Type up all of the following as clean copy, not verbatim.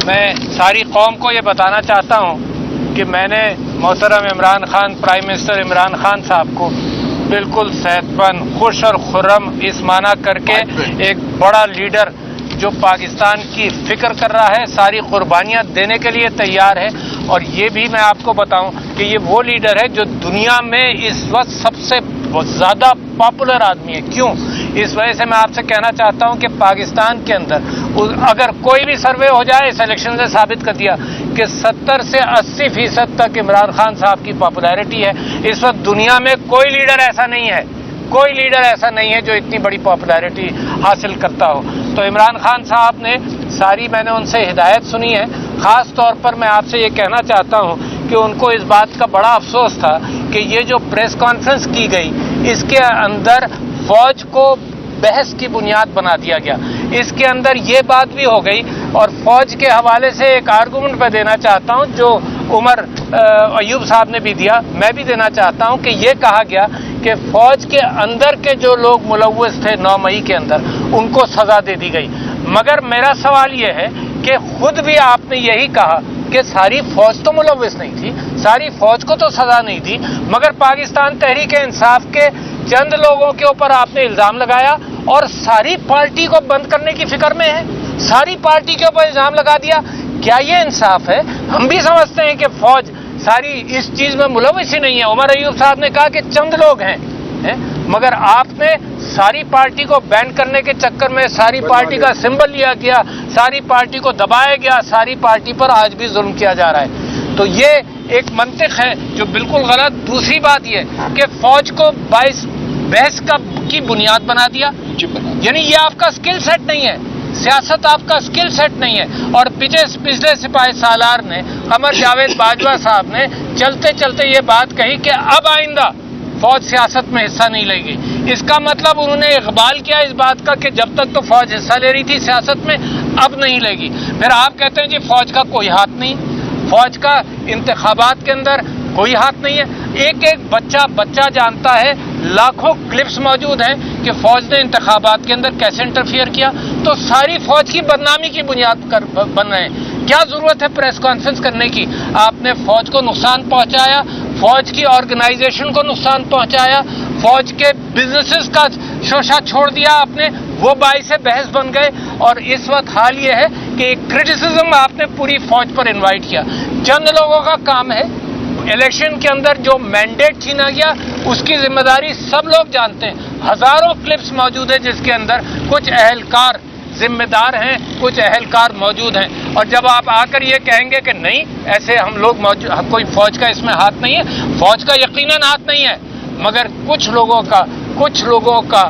میں ساری قوم کو یہ بتانا چاہتا ہوں کہ میں نے محترم عمران خان، پرائم منسٹر عمران خان صاحب کو بالکل صحت مند، خوش اور خرم اس معنی کر کے ایک بڑا لیڈر جو پاکستان کی فکر کر رہا ہے، ساری قربانیاں دینے کے لیے تیار ہے. اور یہ بھی میں آپ کو بتاؤں کہ یہ وہ لیڈر ہے جو دنیا میں اس وقت سب سے زیادہ پاپولر آدمی ہے. کیوں؟ اس وجہ سے میں آپ سے کہنا چاہتا ہوں کہ پاکستان کے اندر اگر کوئی بھی سروے ہو جائے، اس الیکشن سے ثابت کر دیا کہ 70 سے 80% تک عمران خان صاحب کی پاپولیرٹی ہے. اس وقت دنیا میں کوئی لیڈر ایسا نہیں ہے، کوئی لیڈر ایسا نہیں ہے جو اتنی بڑی پاپولیرٹی حاصل کرتا ہو. تو عمران خان صاحب نے ساری، میں نے ان سے ہدایت سنی ہے. خاص طور پر میں آپ سے یہ کہنا چاہتا ہوں کہ ان کو اس بات کا بڑا افسوس تھا کہ یہ جو پریس کانفرنس کی گئی اس کے اندر فوج کو بحث کی بنیاد بنا دیا گیا. اس کے اندر یہ بات بھی ہو گئی، اور فوج کے حوالے سے ایک آرگومنٹ میں دینا چاہتا ہوں جو عمر ایوب صاحب نے بھی دیا، میں بھی دینا چاہتا ہوں کہ یہ کہا گیا کہ فوج کے اندر کے جو لوگ ملوث تھے 9 مئی کے اندر ان کو سزا دے دی گئی. مگر میرا سوال یہ ہے کہ خود بھی آپ نے یہی کہا کہ ساری فوج تو ملوث نہیں تھی، ساری فوج کو تو سزا نہیں دی، مگر پاکستان تحریک انصاف کے چند لوگوں کے اوپر آپ نے الزام لگایا اور ساری پارٹی کو بند کرنے کی فکر میں ہے، ساری پارٹی کے اوپر الزام لگا دیا. کیا یہ انصاف ہے؟ ہم بھی سمجھتے ہیں کہ فوج ساری اس چیز میں ملوث ہی نہیں ہے. عمر ایوب صاحب نے کہا کہ چند لوگ ہیں، مگر آپ نے ساری پارٹی کو بین کرنے کے چکر میں ساری پارٹی کا سمبل لیا گیا، ساری پارٹی کو دبایا گیا، ساری پارٹی پر آج بھی ظلم کیا جا رہا ہے. تو یہ ایک منطق ہے جو بالکل غلط. دوسری بات یہ کہ فوج کو بحث کی بنیاد بنا دیا، یعنی یہ آپ کا سکل سیٹ نہیں ہے، سیاست آپ کا سکل سیٹ نہیں ہے. اور پچھلے سپاہی سالار نے، قمر جاوید باجوہ صاحب نے چلتے چلتے یہ بات کہی کہ اب آئندہ فوج سیاست میں حصہ نہیں لے گی. اس کا مطلب انہوں نے اقبال کیا اس بات کا کہ جب تک تو فوج حصہ لے رہی تھی سیاست میں، اب نہیں لے گی. پھر آپ کہتے ہیں جی فوج کا کوئی ہاتھ نہیں، فوج کا انتخابات کے اندر کوئی ہاتھ نہیں ہے. ایک ایک بچہ جانتا ہے، لاکھوں کلپس موجود ہیں کہ فوج نے انتخابات کے اندر کیسے انٹرفیئر کیا. تو ساری فوج کی بدنامی کی بنیاد بن رہے ہیں. کیا ضرورت ہے پریس کانفرنس کرنے کی؟ آپ نے فوج کو نقصان پہنچایا، فوج کی آرگنائزیشن کو نقصان پہنچایا، فوج کے بزنسز کا شوشہ چھوڑ دیا آپ نے، وہ باعث بحث بن گئے. اور اس وقت حال یہ ہے کہ ایک کرٹیسزم آپ نے پوری فوج پر انوائٹ کیا. چند لوگوں کا کام ہے. الیکشن کے اندر جو مینڈیٹ چھینا گیا اس کی ذمہ داری سب لوگ جانتے ہیں. ہزاروں کلپس موجود ہیں جس کے اندر کچھ اہلکار ذمہ دار ہیں، کچھ اہلکار موجود ہیں. اور جب آپ آ کر یہ کہیں گے کہ نہیں ایسے ہم لوگ کوئی فوج کا اس میں ہاتھ نہیں ہے، فوج کا یقیناً ہاتھ نہیں ہے، مگر کچھ لوگوں کا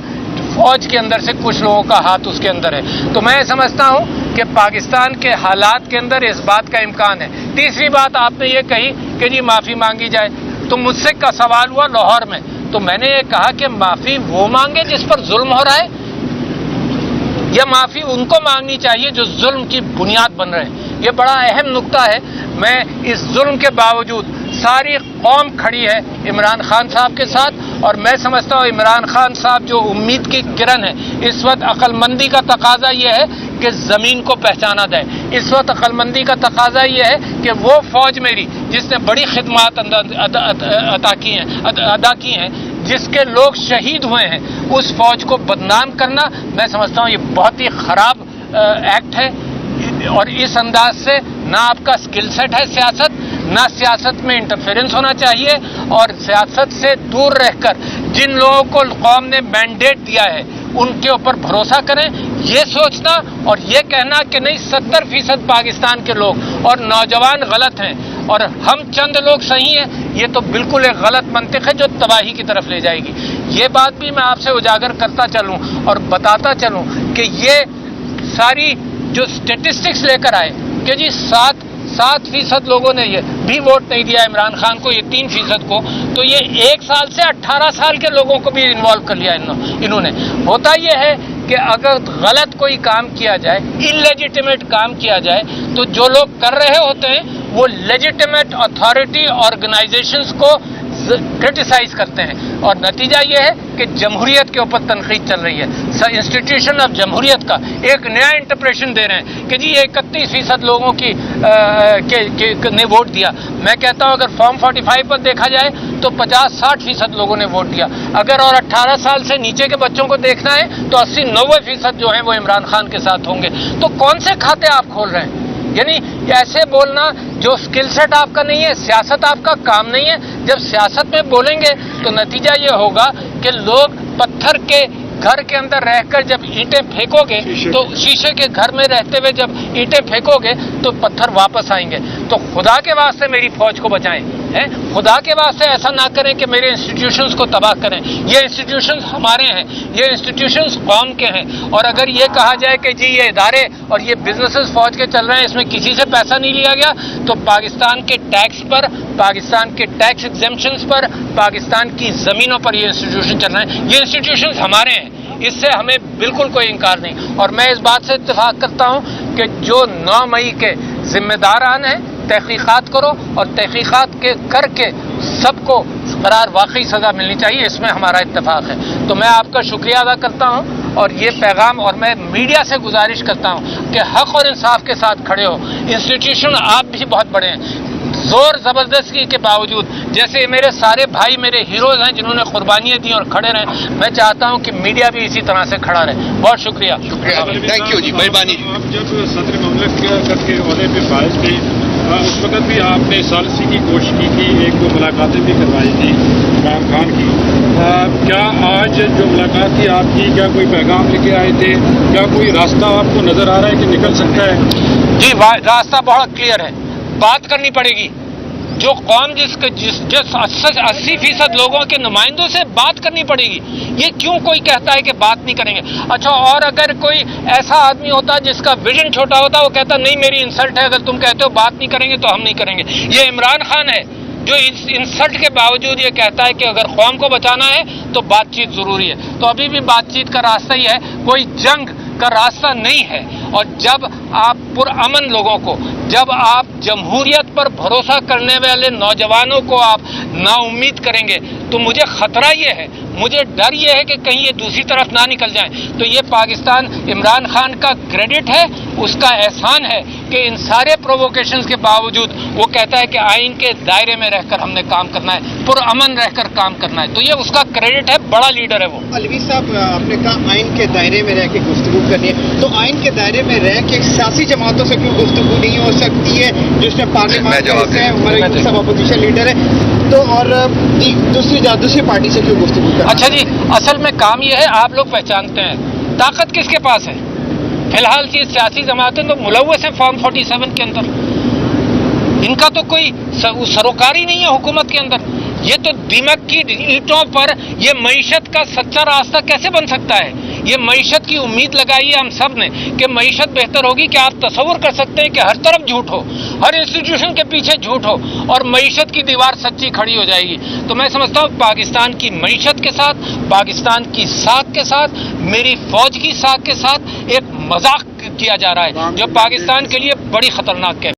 فوج کے اندر سے کچھ لوگوں کا ہاتھ اس کے اندر ہے. تو میں سمجھتا ہوں کہ پاکستان کے حالات کے اندر اس بات کا امکان ہے. تیسری بات آپ نے یہ کہی کہ جی معافی مانگی جائے، تو مجھ سے کا سوال ہوا لاہور میں، تو میں نے یہ کہا کہ معافی وہ مانگے جس پر ظلم ہو رہا ہے، یا معافی ان کو مانگنی چاہیے جو ظلم کی بنیاد بن رہے ہیں. یہ بڑا اہم نقطہ ہے. میں اس ظلم کے باوجود ساری قوم کھڑی ہے عمران خان صاحب کے ساتھ، اور میں سمجھتا ہوں عمران خان صاحب جو امید کی کرن ہے، اس وقت عقل مندی کا تقاضا یہ ہے کہ زمین کو پہچانا دیں. اس وقت عقل مندی کا تقاضا یہ ہے کہ وہ فوج میری جس نے بڑی خدمات ادا کی ہیں، جس کے لوگ شہید ہوئے ہیں، اس فوج کو بدنام کرنا میں سمجھتا ہوں یہ بہت ہی خراب ایکٹ ہے. اور اس انداز سے نہ آپ کا سکل سیٹ ہے سیاست، نہ سیاست میں انٹرفیرنس ہونا چاہیے. اور سیاست سے دور رہ کر جن لوگوں کو قوم نے مینڈیٹ دیا ہے ان کے اوپر بھروسہ کریں. یہ سوچنا اور یہ کہنا کہ نہیں 70% پاکستان کے لوگ اور نوجوان غلط ہیں اور ہم چند لوگ صحیح ہیں، یہ تو بالکل ایک غلط منطق ہے جو تباہی کی طرف لے جائے گی. یہ بات بھی میں آپ سے اجاگر کرتا چلوں اور بتاتا چلوں کہ یہ ساری جو سٹیٹسٹکس لے کر آئے کہ جی 7% لوگوں نے یہ بھی ووٹ نہیں دیا عمران خان کو، یہ 3% کو، تو یہ 1 سال سے 18 سال کے لوگوں کو بھی انوالو کر لیا انہوں نے. ہوتا یہ ہے کہ اگر غلط کوئی کام کیا جائے، انلیجیٹمیٹ کام کیا جائے، تو جو لوگ کر رہے ہوتے ہیں وہ لیجیٹمیٹ اتھارٹی آرگنائزیشنز کو کرٹیسائز کرتے ہیں، اور نتیجہ یہ ہے کہ جمہوریت کے اوپر تنقید چل رہی ہے. انسٹیٹیوشن آف جمہوریت کا ایک نیا انٹرپریشن دے رہے ہیں کہ جی یہ 31% لوگوں نے ووٹ دیا. میں کہتا ہوں اگر فارم 45 پر دیکھا جائے تو 50-60% لوگوں نے ووٹ دیا. اگر اور 18 سال سے نیچے کے بچوں کو دیکھنا ہے تو 80-90% جو ہیں وہ عمران خان کے ساتھ ہوں گے. تو کون سے کھاتے آپ کھول رہے ہیں؟ یعنی ایسے بولنا جو سکل سیٹ آپ کا نہیں ہے، سیاست آپ کا کام نہیں ہے. جب سیاست میں بولیں گے تو نتیجہ یہ ہوگا کہ لوگ پتھر کے گھر کے اندر رہ کر جب اینٹیں پھینکو گے تو شیشے کے گھر میں رہتے ہوئے جب اینٹیں پھینکو گے تو پتھر واپس آئیں گے. تو خدا کے واسطے میری فوج کو بچائیں، خدا کے واسطے ایسا نہ کریں کہ میرے انسٹیٹیوشنز کو تباہ کریں. یہ انسٹیٹیوشنز ہمارے ہیں، یہ انسٹیٹیوشنز قوم کے ہیں. اور اگر یہ کہا جائے کہ جی یہ ادارے اور یہ بزنسز فوج کے چل رہے ہیں، اس میں کسی سے پیسہ نہیں لیا گیا، تو پاکستان کے ٹیکس پر، پاکستان کے ٹیکس ایگزمپشنز پر، پاکستان کی زمینوں پر یہ انسٹیٹیوشن چل رہے ہیں. یہ انسٹیٹیوشنز ہمارے ہیں، اس سے ہمیں بالکل کوئی انکار نہیں. اور میں اس بات سے اتفاق کرتا ہوں کہ جو 9 مئی کے ذمہ داران ہیں، تحقیقات کرو اور تحقیقات کر کے سب کو قرار واقعی سزا ملنی چاہیے. اس میں ہمارا اتفاق ہے. تو میں آپ کا شکریہ ادا کرتا ہوں اور یہ پیغام، اور میں میڈیا سے گزارش کرتا ہوں کہ حق اور انصاف کے ساتھ کھڑے ہو. انسٹیٹیوشن آپ بھی بہت بڑے ہیں، زور زبردستی کے باوجود، جیسے میرے سارے بھائی میرے ہیروز ہیں جنہوں نے قربانیاں دی اور کھڑے رہے، میں چاہتا ہوں کہ میڈیا بھی اسی طرح سے کھڑا رہے. بہت شکریہ. تھینک یو جی، مہربانی. آپ جب صدر مملکت کے عہدے پہ فائز تھے اس وقت بھی آپ نے ثالثی کی کوشش کی تھی، ایک دو ملاقاتیں بھی کروائی تھی عمران خان کی. کیا آج جو ملاقات تھی آپ کی، کیا کوئی پیغام لے کے آئے تھے؟ کیا کوئی راستہ آپ کو نظر آ رہا ہے کہ نکل سکتا ہے؟ جی راستہ بہت کلیئر ہے. بات کرنی پڑے گی. جو قوم جس 80% لوگوں کے نمائندوں سے بات کرنی پڑے گی. یہ کیوں کوئی کہتا ہے کہ بات نہیں کریں گے؟ اچھا، اور اگر کوئی ایسا آدمی ہوتا جس کا ویژن چھوٹا ہوتا، وہ کہتا نہیں میری انسلٹ ہے، اگر تم کہتے ہو بات نہیں کریں گے تو ہم نہیں کریں گے. یہ عمران خان ہے جو انسلٹ کے باوجود یہ کہتا ہے کہ اگر قوم کو بچانا ہے تو بات چیت ضروری ہے. تو ابھی بھی بات چیت کا راستہ ہی ہے، کوئی جنگ کا راستہ نہیں ہے. اور جب آپ پرامن لوگوں کو، جب آپ جمہوریت پر بھروسہ کرنے والے نوجوانوں کو آپ نا امید کریں گے تو مجھے خطرہ یہ ہے، مجھے ڈر یہ ہے کہ کہیں یہ دوسری طرف نہ نکل جائیں. تو یہ پاکستان عمران خان کا کریڈٹ ہے، اس کا احسان ہے کہ ان سارے پرووکیشنز کے باوجود وہ کہتا ہے کہ آئین کے دائرے میں رہ کر ہم نے کام کرنا ہے، پرامن رہ کر کام کرنا ہے. تو یہ اس کا کریڈٹ ہے، بڑا لیڈر ہے وہ. علوی صاحب، آپ نے کہا آئین کے دائرے میں رہ کے گفتگو کرنی ہے، تو آئین کے دائرے میں رہ کے سیاسی جماعتوں سے کیوں گفتگو نہیں ہو سکتی ہے؟ جس میں پارلیمان کا حصہ ہے، عمر یونس صاحب اپوزیشن لیڈر ہے، تو اور دوسری پارٹی سے کیوں گفتگو کرنا؟ اچھا جی، اصل میں کام یہ ہے، آپ لوگ پہچانتے ہیں طاقت کس کے پاس ہے. فی الحال یہ سیاسی جماعتیں تو ملوث ہیں فارم 47 کے اندر. ان کا تو کوئی سروکاری نہیں ہے حکومت کے اندر. یہ تو دیمک کی اینٹوں پر یہ معیشت کا سچا راستہ کیسے بن سکتا ہے؟ یہ معیشت کی امید لگائی ہے ہم سب نے کہ معیشت بہتر ہوگی. کہ آپ تصور کر سکتے ہیں کہ ہر طرف جھوٹ ہو، ہر انسٹیٹیوشن کے پیچھے جھوٹ ہو اور معیشت کی دیوار سچی کھڑی ہو جائے گی. تو میں سمجھتا ہوں پاکستان کی معیشت کے ساتھ، پاکستان کی ساکھ کے ساتھ، میری فوج کی ساکھ کے ساتھ ایک مذاق کیا جا رہا ہے جو پاکستان کے لیے بڑی خطرناک ہے.